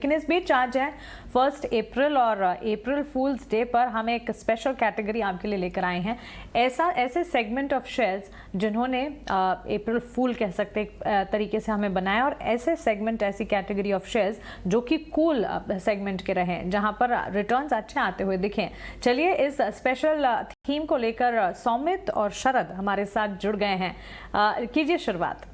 लेकिन इस बीच आज है 1 अप्रैल और अप्रैल फूल्स डे पर हम एक स्पेशल कैटेगरी आपके लिए लेकर आए हैं। ऐसे सेगमेंट ऑफ शेयर्स जिन्होंने अप्रैल फूल कह सकते एक तरीके से हमें बनाया, और ऐसे सेगमेंट, ऐसी कैटेगरी ऑफ शेयर्स जो कि कूल सेगमेंट के रहे, जहां पर रिटर्न्स अच्छे आते हुए दिखें। चलिए इस स्पेशल थीम को लेकर सौमित और शरद हमारे साथ जुड़ गए हैं। कीजिए शुरुआत।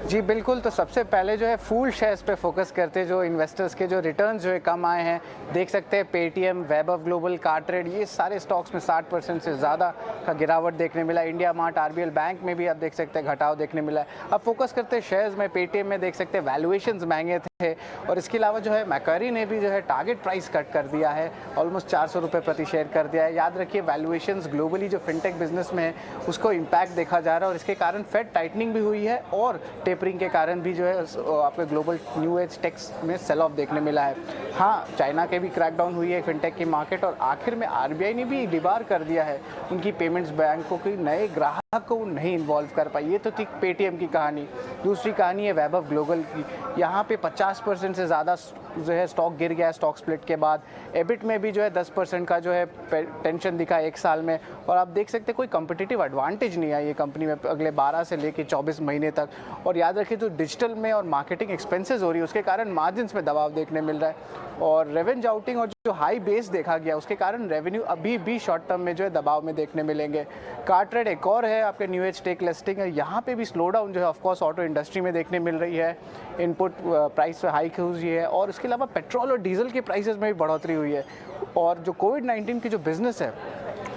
जी बिल्कुल, तो सबसे पहले जो है फूल शेयर्स पे फोकस करते हैं, जो इन्वेस्टर्स के जो रिटर्न्स जो है कम आए हैं। देख सकते हैं पेटीएम, वैभव ग्लोबल, कार्टरेड, ये सारे स्टॉक्स में 60% से ज़्यादा का गिरावट देखने मिला। इंडिया मार्ट, आरबीएल बैंक में भी आप देख सकते हैं घटाव देखने मिला है। अब फोकस करते हैं शेयर्स में। पेटीएम में देख सकते हैं वैल्यूएशंस महंगे थे, और इसके अलावा जो है मैक्वारी ने भी जो है टारगेट प्राइस कट कर दिया है, ऑलमोस्ट 400 रुपये प्रति शेयर कर दिया है। याद रखिए वैल्यूएशंस ग्लोबली जो फिनटेक बिजनेस में है उसको इम्पैक्ट देखा जा रहा है, और इसके कारण फेड टाइटनिंग भी हुई है, और टेपरिंग के कारण भी जो है आपके ग्लोबल न्यू एज टेक्स में सेल ऑफ देखने मिला है। हाँ, चाइना के भी क्रैकडाउन हुई है फिनटेक की मार्केट, और आखिर में आरबीआई ने भी डिबार कर दिया है उनकी पेमेंट्स बैंकों की नए ग्राहक को नहीं इन्वॉल्व कर पाई। ये तो थी पेटीएम की कहानी। दूसरी कहानी है वैभव ग्लोबल की। यहाँ पे 50% से ज़्यादा जो है स्टॉक गिर गया है स्टॉक स्प्लिट के बाद। एबिट में भी जो है 10% का जो है टेंशन दिखा एक साल में, और आप देख सकते हैं कोई कम्पिटिटिव एडवांटेज नहीं है ये कंपनी में अगले 12 से लेकर 24 महीने तक। और याद रखिए जो डिजिटल में और मार्केटिंग एक्सपेंसेस हो रही है उसके कारण मार्जिन्स में दबाव देखने मिल रहा है, और रेवेन्यू आउटिंग और जो हाई बेस देखा गया उसके कारण रेवेन्यू अभी भी शॉर्ट टर्म में जो है दबाव में देखने मिलेंगे। कार्टरेड एक और है आपके न्यू एज टेक लिस्टिंग है, यहाँ पे भी स्लो डाउन जो है ऑफकोर्स ऑटो इंडस्ट्री में देखने मिल रही है। इनपुट प्राइस हाइक हुई है, और इसके अलावा पेट्रोल और डीजल के प्राइसेस में भी बढ़ोतरी हुई है। और जो कोविड-19 की जो बिजनेस है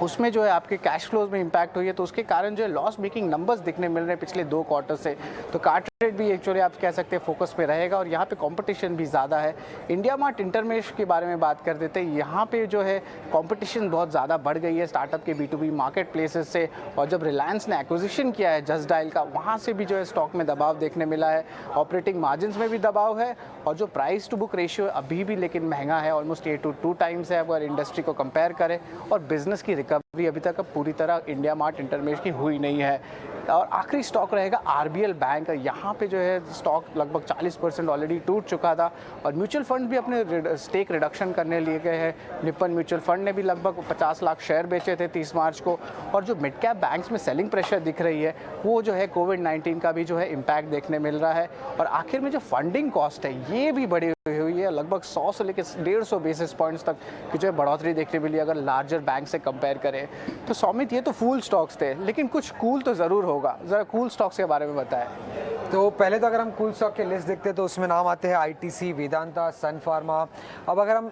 उसमें जो है आपके कैश फ्लोज में इम्पैक्ट हुई है, तो उसके कारण जो है लॉस मेकिंग नंबर्स दिखने मिल रहे हैं पिछले 2 क्वार्टर से। तो कार्टरेड भी एक्चुअली आप कह सकते हैं फोकस पे रहेगा, और यहाँ पे कंपटीशन भी ज़्यादा है। इंडिया मार्ट इंटरमेश के बारे में बात कर देते हैं। यहाँ पे जो है कंपटीशन बहुत ज़्यादा बढ़ गई है स्टार्टअप के B2B मार्केट प्लेसेस से, और जब रिलायंस ने एक्विजिशन किया है जस्ट डायल का, वहाँ से भी जो है स्टॉक में दबाव देखने मिला है। ऑपरेटिंग मार्जिन में भी दबाव है, और जो प्राइस टू बुक रेशियो अभी भी लेकिन महंगा है, ऑलमोस्ट 8 to 2 टाइम्स है अगर इंडस्ट्री को कंपेयर करें। और बिजनेस की रिकवरी अभी तक पूरी तरह इंडिया मार्ट इंटरमेश की हुई नहीं है। और आखिरी स्टॉक रहेगा आरबीएल बैंक। यहाँ पे जो है स्टॉक लगभग 40% ऑलरेडी टूट चुका था, और म्यूचुअल फंड भी अपने स्टेक रिडक्शन करने लिए गए हैं। निप्पन म्यूचुअल फंड ने भी लगभग 50 लाख शेयर बेचे थे 30 मार्च को। और जो मिड कैप बैंक्स में सेलिंग प्रेशर दिख रही है वो जो है कोविड-19 का भी जो है इम्पैक्ट देखने मिल रहा है। और आखिर में जो फंडिंग कॉस्ट है ये भी बढ़ी हुई है, लगभग 100 से लेकर 150 बेसिस पॉइंट्स तक की जो है बढ़ोतरी देखने मिली अगर लार्जर बैंक से कंपेयर करें। तो सौमित, ये तो फूल स्टॉक्स थे, लेकिन कुछ कूल तो ज़रूर होगा। ज़रा कूल स्टॉक्स के बारे में बताएं। तो पहले तो अगर हम कूल स्टॉक के लिस्ट देखते हैं तो उसमें नाम आते हैं आईटीसी, वेदांता, सन फार्मा। अब अगर हम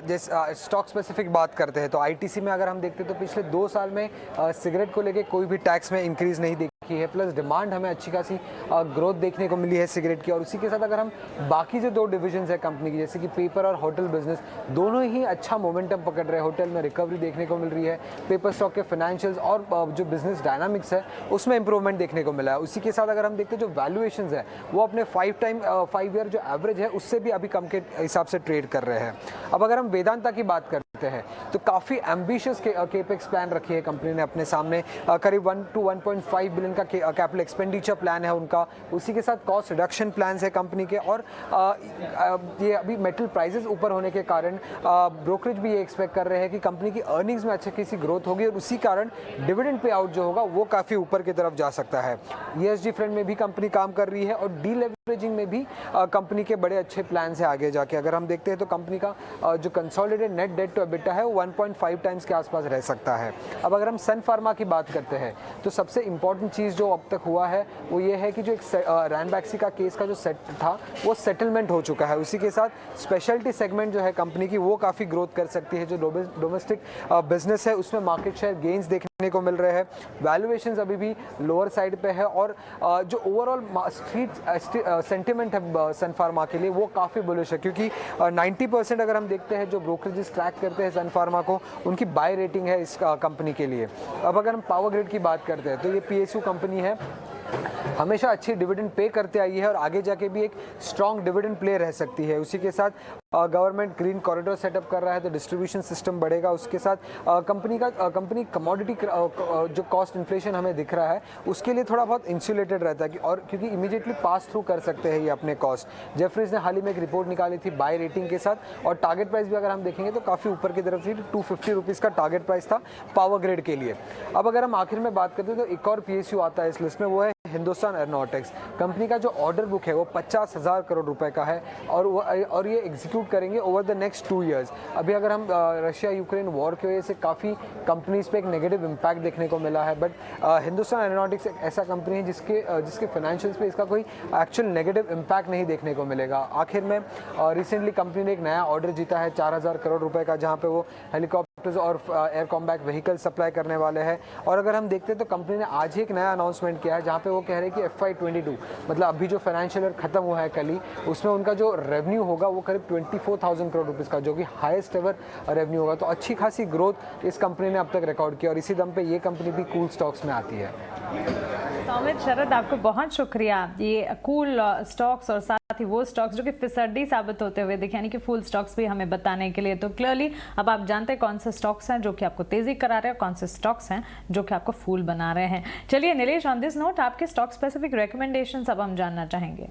जैसे स्टॉक स्पेसिफिक बात करते हैं तो आईटीसी में अगर हम देखते हैं तो पिछले 2 साल में सिगरेट को लेके कोई भी टैक्स में इंक्रीज़ नहीं देखी है, प्लस डिमांड हमें अच्छी खासी ग्रोथ देखने को मिली है सिगरेट की। और उसी के साथ अगर हम बाकी जो 2 डिविजन्स है कंपनी की, जैसे कि पेपर और होटल बिजनेस, दोनों ही अच्छा मोमेंटम पकड़ रहे हैं। होटल में रिकवरी देखने को मिल रही है, पेपर स्टॉक के फाइनेंशियल्स और जो बिजनेस डायनामिक्स है उसमें इंप्रूवमेंट देखने को मिला है। उसी के साथ अगर हम देखते हैं जो वैल्यूएशंस है वो अपने 5 ईयर जो एवरेज है उससे भी अभी कम के हिसाब से ट्रेड कर रहे हैं। अब अगर हम वेदांता की बात करते हैं तो काफ़ी एम्बिशियस केपेक्स प्लान रखी है कंपनी ने अपने सामने। करीब 1 to 1.5 बिलियन का कैपिटल एक्सपेंडिचर प्लान है उनका। उसी के साथ कॉस्ट रिडक्शन प्लान्स है कंपनी के, और ये अभी मेटल प्राइसेस ऊपर होने के कारण ब्रोकरेज भी ये एक्सपेक्ट कर रहे हैं कि कंपनी की अर्निंग्स में अच्छी खासी ग्रोथ होगी, और उसी कारण डिविडेंड पे आउट जो होगा वो काफ़ी ऊपर की तरफ जा सकता है। ESG फ्रंट में भी कंपनी काम कर रही है, और डीलेवरेजिंग में भी कंपनी के बड़े अच्छे प्लान है आगे जाके। अगर हम देखते हैं तो कंपनी का जो consolidated net debt to EBITDA है वो 1.5 टाइम्स के आसपास रह सकता है। अब अगर हम सन फार्मा की बात करते हैं तो सबसे इंपॉर्टेंट चीज़ जो अब तक हुआ है वो ये है कि जो एक रैनबैक्सी का केस का जो सेट था वो सेटलमेंट हो चुका है। उसी के साथ स्पेशलिटी सेगमेंट जो है कंपनी की वो काफ़ी ग्रोथ कर सकती है। जो डोमेस्टिक बिजनेस है उसमें मार्केट शेयर गेन्स देखने को मिल रहे हैं। वैल्यूएशंस अभी भी लोअर साइड पे है, और जो ओवरऑल स्ट्रीट सेंटिमेंट है सन फार्मा के लिए वो काफ़ी बुलिश है, क्योंकि 90% अगर हम देखते हैं जो ब्रोकरेजेस ट्रैक करते हैं सन फार्मा को, उनकी बाय रेटिंग है इस कंपनी के लिए। अब अगर हम पावर ग्रिड की बात करते हैं तो ये PSU कंपनी है। हमेशा अच्छी डिविडेंड पे करते आई है और आगे जाके भी एक स्ट्रॉन्ग डिविडेंड प्ले रह सकती है। उसी के साथ गवर्नमेंट ग्रीन कॉरिडोर सेटअप कर रहा है तो डिस्ट्रीब्यूशन सिस्टम बढ़ेगा। उसके साथ कंपनी कमोडिटी जो कॉस्ट इन्फ्लेशन हमें दिख रहा है उसके लिए थोड़ा बहुत इंसुलेटेड रहता है और क्योंकि इमीडिएटली पास थ्रू कर सकते हैं ये अपने कॉस्ट। जेफरीज ने हाल ही में एक रिपोर्ट निकाली थी बाय रेटिंग के साथ और टारगेट प्राइस भी अगर हम देखेंगे तो काफ़ी ऊपर की तरफ थी। 250 रुपीज़ का टारगेट प्राइस था पावर ग्रिड के लिए। अब अगर हम आखिर में बात करते हैं तो एक और PSU आता है इस लिस्ट में, वो है हिंदुस्तान एरोनॉटिक्स। कंपनी का जो ऑर्डर बुक है वो 50,000 करोड़ रुपए का है और ये एग्जीक्यूट करेंगे ओवर द नेक्स्ट 2 इयर्स। अभी अगर हम रशिया यूक्रेन वॉर की वजह से काफ़ी कंपनीज पे एक नेगेटिव इम्पैक्ट देखने को मिला है, बट हिंदुस्तान एरोनॉटिक्स एक ऐसा कंपनी है जिसके फाइनेंशियल्स पे इसका कोई एक्चुअल नेगेटिव इम्पैक्ट नहीं देखने को मिलेगा। आखिर में रिसेंटली कंपनी ने एक नया ऑर्डर जीता है 4,000 करोड़ रुपए का, जहाँ पे वो हेलीकॉप्टर्स और एयर कॉम्बैट व्हीकल सप्लाई करने वाले हैं। और अगर हम देखते हैं तो कंपनी ने आज ही एक नया अनाउंसमेंट किया है जहाँ पे वो कह रहे हैं कि FY22 मतलब अभी जो फाइनेंशियल ईयर खत्म हुआ है कल ही, उसमें उनका जो रेवेन्यू होगा वो करीब 24,000 करोड़ रुपीज़ का, जो कि हाईएस्ट एवर रेवेन्यू होगा। तो अच्छी खासी ग्रोथ इस कंपनी ने अब तक रिकॉर्ड किया और इसी दम पे ये कंपनी भी कूल स्टॉक्स में आती है। सौमित, शरद, आपको बहुत शुक्रिया ये कूल स्टॉक्स और साथ ही वो स्टॉक्स जो कि फिसड्डी साबित होते हुए दिखे, यानी कि फूल स्टॉक्स भी हमें बताने के लिए। तो क्लियरली अब आप जानते हैं कौन से स्टॉक्स हैं जो कि आपको तेजी करा रहे हैं, कौन से स्टॉक्स हैं जो कि आपको फूल बना रहे हैं। चलिए नीलेश, ऑन दिस नोट आपके स्टॉक स्पेसिफिक रिकमेंडेशंस अब हम जानना चाहेंगे।